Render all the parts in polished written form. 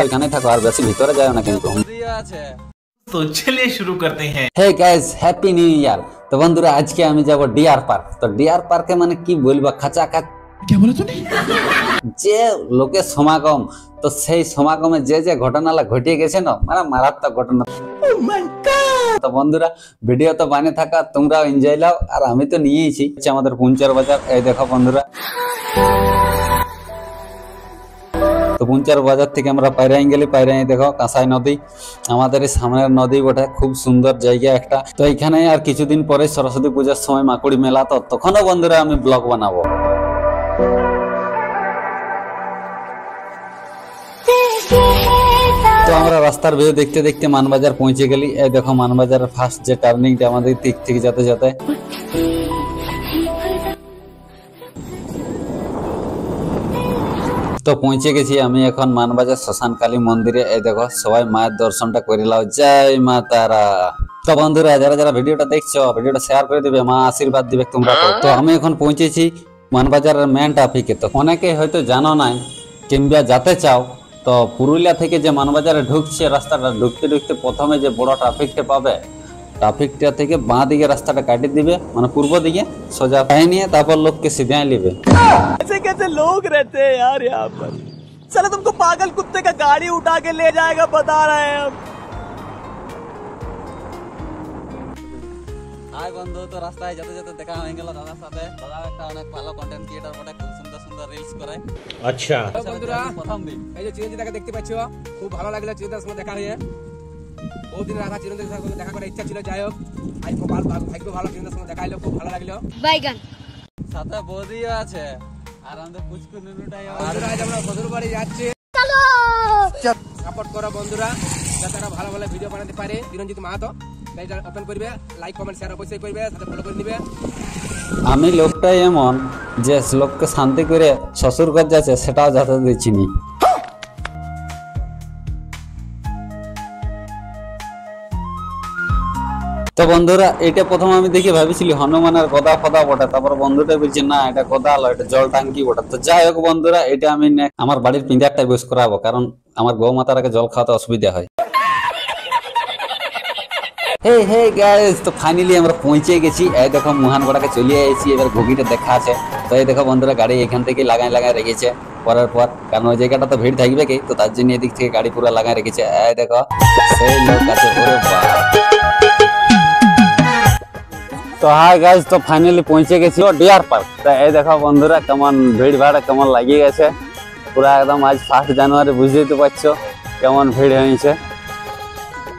এখানে থাকো আর বেশি ভিতরে যায় না কিন্তু। তো চলিए शुरू करते हैं। Hey guys, happy new year. তো বন্ধুরা আজকে আমি যাব ডিয়ার পার্ক। তো ডিয়ার পার্কে মানে কি বলবো, খাঁচাখাচ क्या बोला तूने? যে লোকের সমাগম, তো সেই সমাগমে যে যে ঘটনাটা ঘটিয়ে গেছে না, মানে মারাত্মক ঘটনা। তো বন্ধুরা ভিডিও তো বানিয়ে থাকা, তোমরাও এনজয় লাও, আর আমি তো নিয়েইছি আমাদের পুঞ্চার বাজার। এই দেখো বন্ধুরা, তো পুঞ্চার বাজার থেকে আমরা পায়রাই গেলি। পায়রাই দেখো কাঁসাই নদী, আমাদের এই সামনের নদী বটে, খুব সুন্দর জায়গা একটা। তো এখানে আর কিছুদিন পরে সরস্বতী পূজার সময় মাকুড়ি মেলা, তো তখনও বন্ধুরা আমি ব্লগ বানাবো। তো আমরা রাস্তার ভিউ দেখতে দেখতে মানবাজার পৌঁছে গেলি। এই দেখো মানবাজারের ফার্স্ট যে টার্নিংটা আমাদের দিক থেকে যেতে যেতে, তো পৌঁছে গেছি আমি এখন মানবাজার শ্মশান কালী মন্দিরে। এই দেখো সবাই মায়ের দর্শনটা করে নাও, জয় মা তারা। তো বন্ধুরা যারা যারা ভিডিওটা দেখছো, ভিডিওটা শেয়ার করে দিবে, মা আশীর্বাদ দিবে তোমরা। তো আমি এখন পৌঁছেছি মানবাজারের মেন ট্রাফিকে। তো অনেকে হয়তো জানো নাই কিংবা যেতে চাও, তো পুরুলিয়া থেকে যে মানবাজারে ঢুকছে রাস্তাটা, ঢুকতে ঢুকতে প্রথমে যে বড় ট্রাফিকটা পাবে, ট্রাফিকটা থেকে বাঁ দিকে রাস্তাটা কাটিয়ে দিবে, মানে পূর্ব দিকে সোজা পায়ে নিয়ে তারপর লোককে সিধে নিবে। ऐसे कैसे लोग रहते हैं यार यहाँ पर। साला तुमको पागल कुत्ते का गाड़ी उठा के ले जाएगा, बता रहे हैं हम। হাই বন্ধু, তো রাস্তায় যেতে যেতে দেখা হয়ে গেল দাদার সাথে। দাদা একটা অনেক ভালো কন্টেন্ট ক্রিয়েটর বটে, খুব সুন্দর সুন্দর রিলস করে। अच्छा বন্ধুরা প্রথম দিন এই যে চিরঞ্জিতাকে দেখতে পাচ্ছ, খুব ভালো লাগলো চিরঞ্জিতার সঙ্গে দেখা হয়ে। বহুদিন রাখা চিরঞ্জিতার সঙ্গে দেখা করার ইচ্ছা ছিল, যাই হোক আজ খুব ভাগ্য ভালো চিরঞ্জিতার সঙ্গে দেখা হলো, খুব ভালো লাগলো। বাইগান সাথে বৌদিও আছে, আর আমাদের পুচকু নুনুটাই। বন্ধুরা আজ আমরা বধুর বাড়ি যাচ্ছি। সাপোর্ট করো বন্ধুরা, যাতে তারা ভালো ভালো ভিডিও বানাতে পারে। চিরঞ্জিত মাহাতো পেজটা ওপেন করবে, লাইক কমেন্ট শেয়ার অবশ্যই করবে, সাথে ফলো করে নিবে। আমি লোকটাই এমন যে লোককে শান্তি করে শ্বশুর ঘর যাচ্ছে সেটাও যাতে দিচ্ছি নি। তো বন্ধুরা এটা প্রথম আমি দেখে ভাবিছিলি হনুমানের গদা ফদা বটে, তারপর বন্ধুটা বলছে না এটা গদা হলো, এটা জল টাঙ্কি বটে। তো যাই হোক বন্ধুরা, এটা আমি আমার বাড়ির পিঞ্জারটাই বেশ করাবো, কারণ আমার গৌ মাতার আগে জল খাওয়াতে অসুবিধা হয়। হে হে গাইস, তো ফাইনালি আমরা পৌঁছে গেছি। এই দেখো মোহনগড়াকে চলে এসেছি, এবার ঘুগিটা দেখা আছে। তো এই দেখো বন্ধুরা গাড়ি এখান থেকে লাগাই রেখেছে পরের পর, কারণ ওই জায়গাটা তো ভিড় থাকবে কি, তো তার জন্য এদিক থেকে গাড়ি পুরো লাগাই রেখেছে। এই দেখো সেই লোক আছে, ওরে বাবা। তো হাই গাইস, তো ফাইনালি পৌঁছে গেছি ডিয়ার পার্ক। তো এই দেখো বন্ধুরা কেমন ভিড় ভাড় কেমন লাগিয়ে গেছে, পুরা একদম আজ 1 জানুয়ারি, বুঝতেই তো পারছো কেমন ভিড় হয়েছে।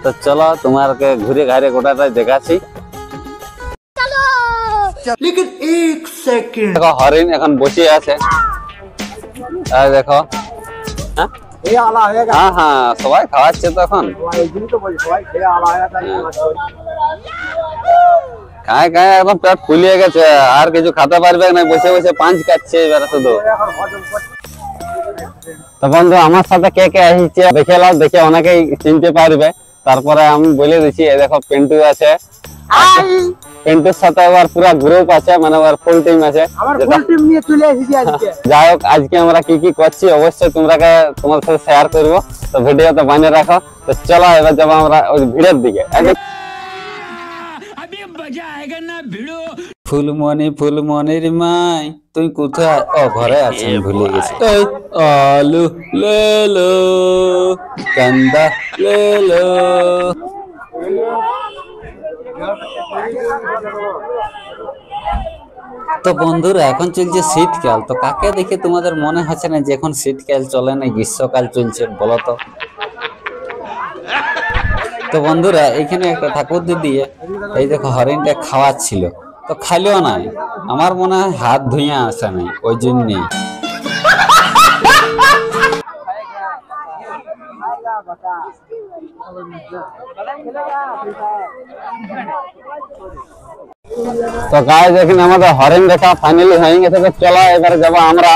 তো চলো তোমাকে ঘুরে ঘাড়ে গোটাটা দেখাচ্ছি। लेकिन एक सेकंड দেখো হরিণ এখন বসে আছে, আর দেখো হ্যাঁ হ্যাঁ সবাই খাওয়াচ্ছে তো এখন। খায় খায় একদম পেট ফুলিয়ে গেছে, আর কিছু খেতে পারবে না, বসে বসে পাঁচ কাটছে এবার শুধু। তো বন্ধু আমার সাথে কে কে আসছে দেখে নাও, দেখে অনেকেই চিনতে পারবে। তারপরে আমি বলে দিচ্ছি, এই দেখো পিন্টু আছে, পিন্টুর সাথে আবার পুরো গ্রুপ আছে, মানে আবার ফুল টিম আছে। যাই হোক আজকে আমরা কি কি করছি অবশ্যই তোমার সাথে শেয়ার করবো, তো ভিডিওতে বানিয়ে রাখো। তো চলো এবার যাবো আমরা ওই ভিড়ের দিকে। ফুলমণি ফুলমণির মাই তুই কোথায়? ও ঘরে আছেন, ভুলে গেছি। আলু লেলো কান্দা লেলো। তো বন্ধুরা এখন চলছে শীতকাল, তো কাকে দেখে তোমাদের মনে হচ্ছে না যে এখন শীতকাল চলে না, গ্রীষ্মকাল চলছে বলো তো? তো বন্ধুরা এখানে একটা ঠাকুর দিদি এই দেখো হরিণটা খাওয়াচ্ছিল, তো খাইলেও নাই, আমার মনে হয় হাত ধুয়ে আসে নাই, ওই জন্যই। তো গাইস এখানে আমাদের হরিণ দেখা ফাইনালি হয়ে গেছে। তো চলো এবারে যাবো আমরা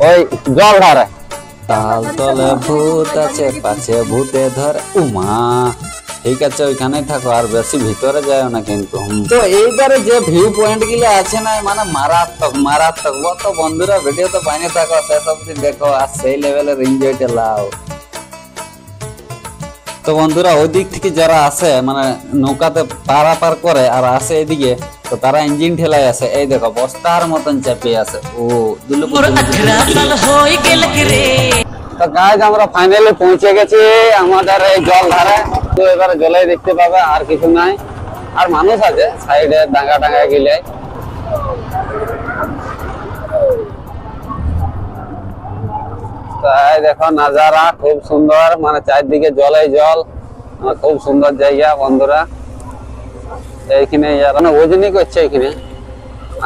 ওই জল ধারে। তাল তলে ভূত আছে, পাছে ভূতে ধর। উমা ঠিক আছে ওইখানেই থাকো, আর বেশি ভিতরে যায় না কিন্তু। তো এইবারে যে ভিউ পয়েন্ট গুলো আছে না, মানে মারাত্মক মারাত্মক। তো বন্ধুরা ভিডিও তো বানিয়ে থাকো, শেষ অব্দি দেখো আর সেই লেভেলের এনজয়টা লাও। তো বন্ধুরা ওই দিক থেকে যারা আসে মানে নৌকাতে পারাপার করে আর আসে এদিকে, তো তারা ইঞ্জিন ঠেলায় আসে। এই দেখো বস্তার মতন চাপিয়ে আসে। ও তো গাইজ আমরা ফাইনালি পৌঁছে গেছি আমাদের এই জল ধারে। তো এবারে জলে দেখতে পাবে, আর কিছু নাই। আর মানুষ আছে সাইডে ডাঙ্গা ডাঙ্গা গিলে। তাই দেখো নাজারা খুব সুন্দর, মানে চারদিকে জলে জল, খুব সুন্দর জায়গা বন্ধুরা। এইখানে মানে ওজনই করছে এখানে।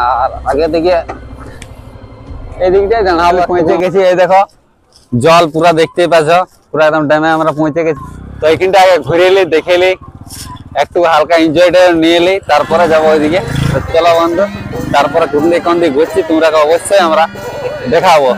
আর আগে দিকে এই দিকটাই আমরা পৌঁছে গেছি। এই দেখো জল পুরা দেখতেই পাচ্ছ, পুরা একদম ড্যামে আমরা পৌঁছে গেছি। তো এইখানটা আগে ঘুরে এলি, দেখে এলি, একটু হালকা এনজয়টা নিয়ে এলি, তারপরে যাবো ওইদিকে। চলো বন্ধু, তারপরে কোন দিকে কোন দিকে ঘুরছি তোমরা অবশ্যই আমরা দেখাবো।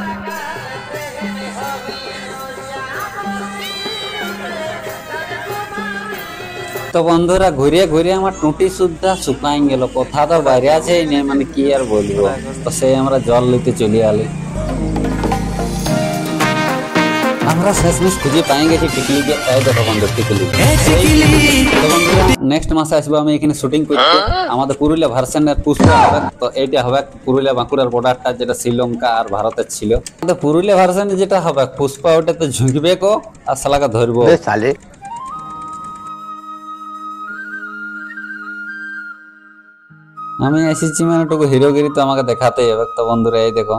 তো বন্ধুরা ঘুরিয়ে ঘুরিয়ে আমার টুটি সুদ্ধা শুকাই গেল, কোথা তো বাইরে আছে নেই, মানে কি আর বলবো। তো সেই আমরা জল নিতে চলে আলি। আমরা শেষমেশ খুঁজে পাই গেছি টিকলিকে। এই দেখো বন্ধু টিকলি। তো বন্ধুরা নেক্সট মাসে আসবো আমি এখানে শুটিং করতে। আমাদের পুরুলিয়া ভার্সনের পুষ্পা হবে। তো এইটা হবে পুরুলিয়া বাঁকুড়ার বর্ডারটা, যেটা শ্রীলঙ্কা আর ভারতের ছিল। আমাদের পুরুলিয়া ভার্সনে যেটা হবে পুষ্পা, ওটা তো ঝুঁকবে কো আর শালাকে ধরবো। আমি এসেছি মানে একটু হিরোগিরি তো আমাকে দেখাতেই হবে। তো বন্ধুরা এই দেখো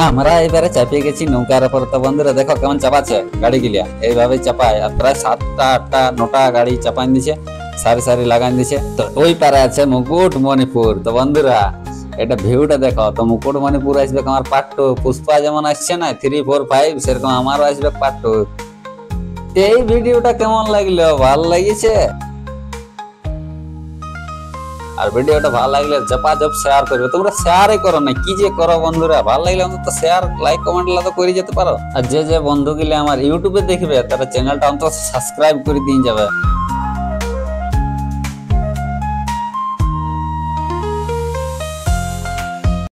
আমরা এবারে চাপিয়ে গেছি নৌকার উপর। তো বন্ধুরা দেখো কেমন চাপাচ্ছে গাড়ি গিলিয়া, এইভাবে চাপায়। আর প্রায় 7টা 8টা 9টা গাড়ি চাপাই দিছে, সারি সারি লাগাই দিছে। তো ওই পারে আছে মুকুটমণিপুর। তো বন্ধুরা এটা ভিউটা দেখো। তো মুকুটমণিপুর আসবে আমার পার্ট 2। পুষ্পা যেমন আসছে না 3, 4, 5, সেরকম আমারও আসবে পার্ট 2। এই ভিডিওটা কেমন লাগলো? ভালো লাগিয়েছে? আর ভিডিওটা ভালো লাগলে জপাজপ শেয়ার করবে। তোমরা শেয়ারই করো না, কি যে করো বন্ধুরা। ভালো লাগলে অন্তত শেয়ার লাইক কমেন্ট তো করে যেতে পারো। আর যে যে বন্ধুগুলো আমার ইউটিউবে দেখবে তারা চ্যানেলটা অন্তত সাবস্ক্রাইব করে দিয়ে যাবে।